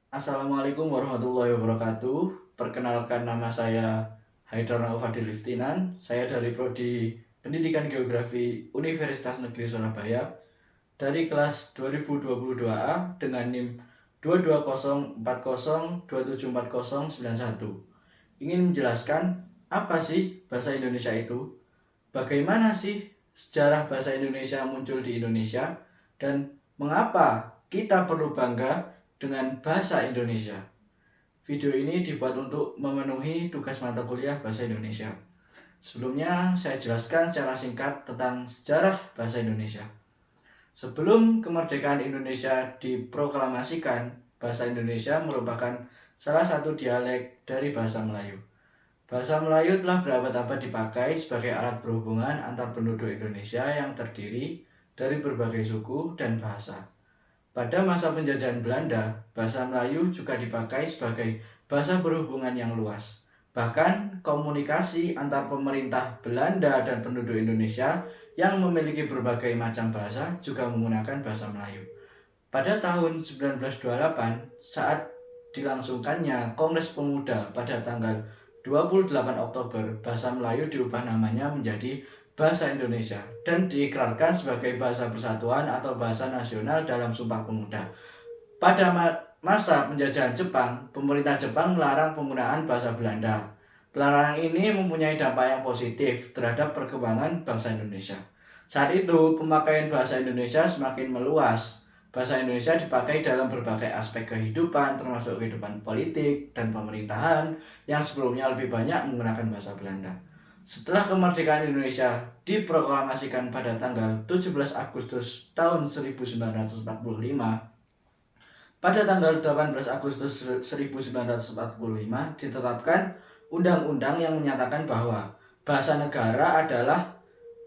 Assalamualaikum warahmatullahi wabarakatuh. Perkenalkan, nama saya Haidar Naufadil Liftinan. Saya dari Prodi Pendidikan Geografi Universitas Negeri Surabaya dari kelas 2022A dengan NIM 22040274091. Ingin menjelaskan apa sih bahasa Indonesia itu? Bagaimana sih sejarah bahasa Indonesia muncul di Indonesia dan mengapa kita perlu bangga dengan bahasa Indonesia? Video ini dibuat untuk memenuhi tugas mata kuliah bahasa Indonesia. Sebelumnya saya jelaskan secara singkat tentang sejarah bahasa Indonesia. Sebelum kemerdekaan Indonesia diproklamasikan, bahasa Indonesia merupakan salah satu dialek dari bahasa Melayu. Bahasa Melayu telah berabad-abad dipakai sebagai alat berhubungan antar penduduk Indonesia yang terdiri dari berbagai suku dan bahasa. Pada masa penjajahan Belanda, bahasa Melayu juga dipakai sebagai bahasa berhubungan yang luas. Bahkan komunikasi antar pemerintah Belanda dan penduduk Indonesia yang memiliki berbagai macam bahasa juga menggunakan bahasa Melayu. Pada tahun 1928, saat dilangsungkannya Kongres Pemuda pada tanggal 28 Oktober, bahasa Melayu diubah namanya menjadi Bahasa Indonesia dan diikrarkan sebagai bahasa persatuan atau bahasa nasional dalam Sumpah Pemuda. Pada masa penjajahan Jepang, pemerintah Jepang melarang penggunaan bahasa Belanda. Pelarangan ini mempunyai dampak yang positif terhadap perkembangan bangsa Indonesia. Saat itu, pemakaian bahasa Indonesia semakin meluas. Bahasa Indonesia dipakai dalam berbagai aspek kehidupan, termasuk kehidupan politik dan pemerintahan yang sebelumnya lebih banyak menggunakan bahasa Belanda. Setelah kemerdekaan Indonesia diproklamasikan pada tanggal 17 Agustus tahun 1945, pada tanggal 18 Agustus 1945 ditetapkan undang-undang yang menyatakan bahwa bahasa negara adalah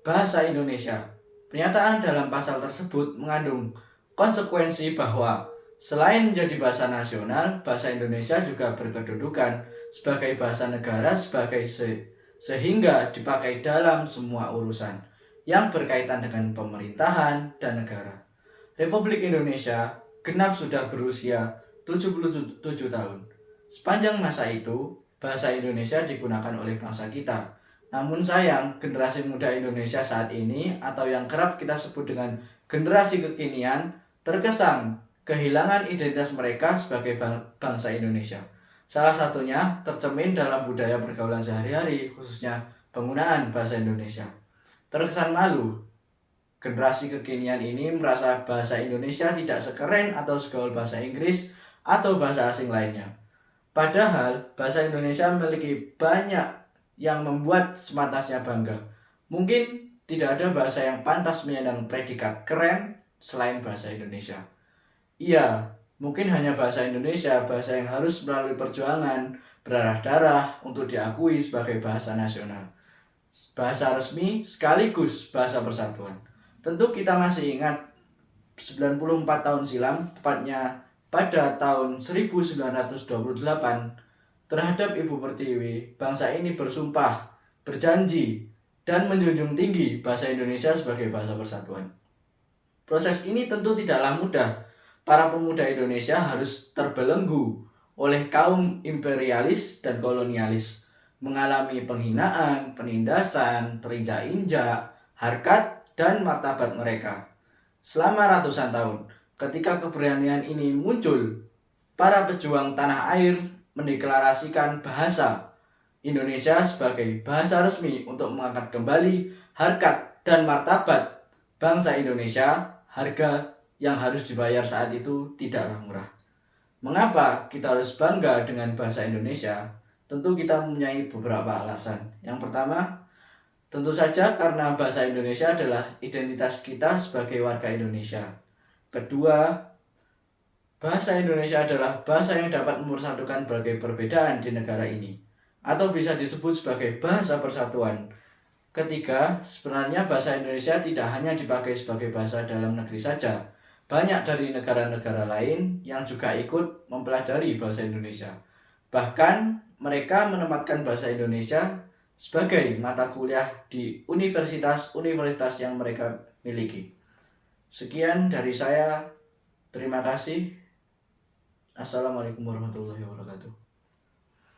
bahasa Indonesia. Pernyataan dalam pasal tersebut mengandung konsekuensi bahwa selain menjadi bahasa nasional, bahasa Indonesia juga berkedudukan sebagai bahasa negara sehingga dipakai dalam semua urusan yang berkaitan dengan pemerintahan dan negara. Republik Indonesia genap sudah berusia 77 tahun. Sepanjang masa itu, bahasa Indonesia digunakan oleh bangsa kita. Namun sayang, generasi muda Indonesia saat ini atau yang kerap kita sebut dengan generasi kekinian terkesan kehilangan identitas mereka sebagai bangsa Indonesia. Salah satunya tercermin dalam budaya pergaulan sehari-hari, khususnya penggunaan bahasa Indonesia. Terkesan malu, generasi kekinian ini merasa bahasa Indonesia tidak sekeren atau segaul bahasa Inggris atau bahasa asing lainnya. Padahal bahasa Indonesia memiliki banyak yang membuat sepantasnya bangga. Mungkin tidak ada bahasa yang pantas menyandang predikat keren selain bahasa Indonesia. Iya, mungkin hanya bahasa Indonesia, bahasa yang harus melalui perjuangan berdarah-darah untuk diakui sebagai bahasa nasional, bahasa resmi sekaligus bahasa persatuan. Tentu kita masih ingat 94 tahun silam, tepatnya pada tahun 1928, terhadap Ibu Pertiwi, bangsa ini bersumpah, berjanji, dan menjunjung tinggi bahasa Indonesia sebagai bahasa persatuan. Proses ini tentu tidaklah mudah. Para pemuda Indonesia harus terbelenggu oleh kaum imperialis dan kolonialis, mengalami penghinaan, penindasan, terinjak-injak, harkat, dan martabat mereka selama ratusan tahun. Ketika keberanian ini muncul, para pejuang tanah air mendeklarasikan bahasa Indonesia sebagai bahasa resmi untuk mengangkat kembali harkat dan martabat bangsa Indonesia. Harga yang harus dibayar saat itu tidaklah murah. Mengapa kita harus bangga dengan bahasa Indonesia? Tentu kita mempunyai beberapa alasan. Yang pertama, tentu saja karena bahasa Indonesia adalah identitas kita sebagai warga Indonesia. Kedua, bahasa Indonesia adalah bahasa yang dapat mempersatukan berbagai perbedaan di negara ini, atau bisa disebut sebagai bahasa persatuan. Ketiga, sebenarnya bahasa Indonesia tidak hanya dipakai sebagai bahasa dalam negeri saja. Banyak dari negara-negara lain yang juga ikut mempelajari bahasa Indonesia. Bahkan mereka menempatkan bahasa Indonesia sebagai mata kuliah di universitas-universitas yang mereka miliki. Sekian dari saya. Terima kasih. Assalamualaikum warahmatullahi wabarakatuh.